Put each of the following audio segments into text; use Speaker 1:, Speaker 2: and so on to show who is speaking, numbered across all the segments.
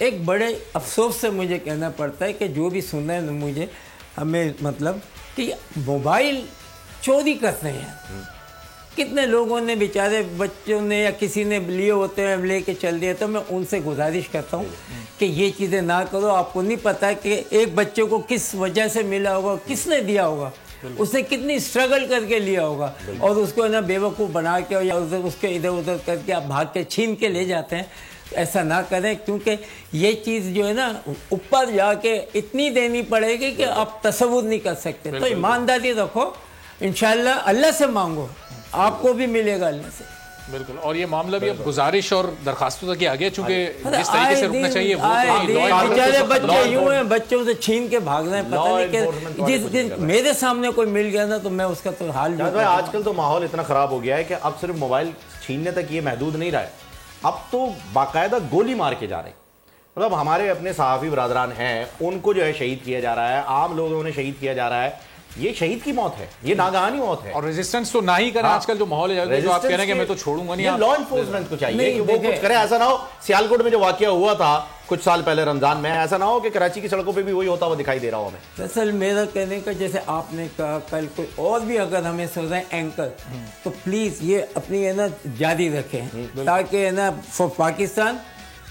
Speaker 1: ایک بڑے افسوس سے مجھے کہنا پڑتا ہے کہ جو بھی سن رہے ہیں مجھے ہمیں مطلب کہ موبائل چوری کرتے ہیں. کتنے لوگوں نے بیچارے بچوں نے یا کسی نے لیے ہوتے ہیں لے کے چل دیے. تو میں ان سے گزارش کرتا ہوں کہ یہ چیزیں نہ کرو. آپ کو نہیں پتہ کہ ایک بچے کو کس وجہ سے ملا ہوگا, کس نے دیا ہوگا, اس نے کتنی اسٹرگل کر کے لیا ہوگا, اور اس کو نا بیوقوف بنا کے یا اس کے ادھر ادھر کر کے آپ بھاگ کے چھین کے لے جاتے ہیں. ایسا نہ کریں, کیونکہ یہ چیز جو ہے نا اوپر جا کے اتنی دینی پڑے گی کہ آپ تصور نہیں کر سکتے. تو ایمانداری رکھو, انشاءاللہ اللہ سے مانگو, آپ کو بھی ملے گا اللہ سے.
Speaker 2: بالکل. اور یہ معاملہ بھی اب گزارش اور درخواستوں تک آ گیا, چونکہ جس طریقے سے رکنا چاہیے
Speaker 1: بیچارے بچے یوں ہیں, بچوں سے چھین کے بھاگ رہے ہیں. پتہ نہیں کہ جس دن میرے سامنے کوئی مل گیا نا تو میں اس کا تو حال جو ہے.
Speaker 3: آج کل تو ماحول اتنا خراب ہو گیا ہے کہ اب صرف موبائل چھیننے تک یہ محدود نہیں رہا ہے, اب تو باقاعدہ گولی مار کے جا رہے ہیں. مطلب ہمارے اپنے صحافی برادران ہیں, ان کو جو ہے شہید کیا جا رہا ہے, عام لوگوں نے شہید کیا جا رہا ہے. یہ شہید کی موت ہے, یہ ناگہانی موت ہے. اور
Speaker 2: ریزسٹنس تو نہ ہی کریں. آج کل جو ماحول ہے جو آپ کہہ رہے ہیں کہ میں تو چھوڑوں گا نہیں,
Speaker 3: لا انفورسمنٹ کو چاہیے کہ وہ کچھ کرے. ایسا نہ ہو سیالکوٹ میں جو واقعہ ہوا تھا کچھ سال پہلے رمضان میں, ایسا نہ ہو کہ کراچی کی سڑکوں پہ بھی وہی ہوتا ہوا دکھائی دے رہا ہو ہمیں.
Speaker 1: اصل میرا کہنے کا جیسے آپ نے کہا کل کوئی اور بھی اگر ہمیں سوچ رہے ہیں اینکر, تو پلیز یہ اپنی ہے نا جاری رکھیں, تاکہ ہے نا فار پاکستان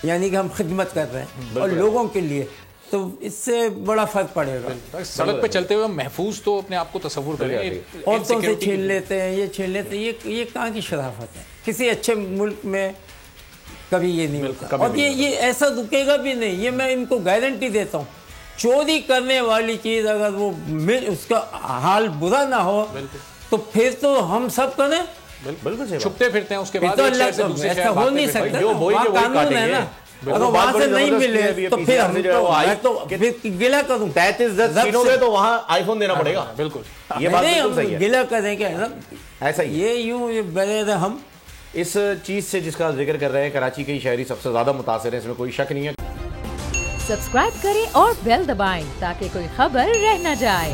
Speaker 1: یعنی کہ ہم خدمت کر رہے ہیں اور لوگوں کے لیے, تو اس سے بڑا فرق پڑے گا.
Speaker 2: سڑک پہ چلتے ہوئے محفوظ تو اپنے آپ کو تصور کریں.
Speaker 1: عورتوں سے چھین لیتے ہیں, یہ چھین لیتے ہیں, یہ کہاں کی شرافت ہے. کسی اچھے ملک میں کبھی یہ نہیں ہوتا, اور یہ ایسا رکے گا بھی نہیں, یہ میں ان کو گارنٹی دیتا ہوں. چوری کرنے والی چیز اگر وہ اس کا حال برا نہ ہو تو پھر تو ہم سب کریں.
Speaker 2: بالکل چھپتے پھرتے ہیں, اس کے بعد
Speaker 1: ایسا ہو نہیں سکتا. قانون ہے نا, اگر وہاں سے نہیں ملے تو پھر ہم تو گلا کروں
Speaker 3: 33 چھینوں گے تو وہاں آئی فون دینا پڑے گا.
Speaker 2: بالکل
Speaker 3: یہ بات بالکل صحیح ہے.
Speaker 1: گلا کریں کہ
Speaker 3: ایسا ہی
Speaker 1: یہ یوں بغیر ہم
Speaker 3: اس چیز سے جس کا ذکر کر رہے ہیں, کراچی کے شہری سب سے زیادہ متاثر ہیں, اس میں کوئی شک نہیں ہے.
Speaker 4: سبسکرائب کریں اور بیل دبائیں تاکہ کوئی خبر رہ نہ جائے.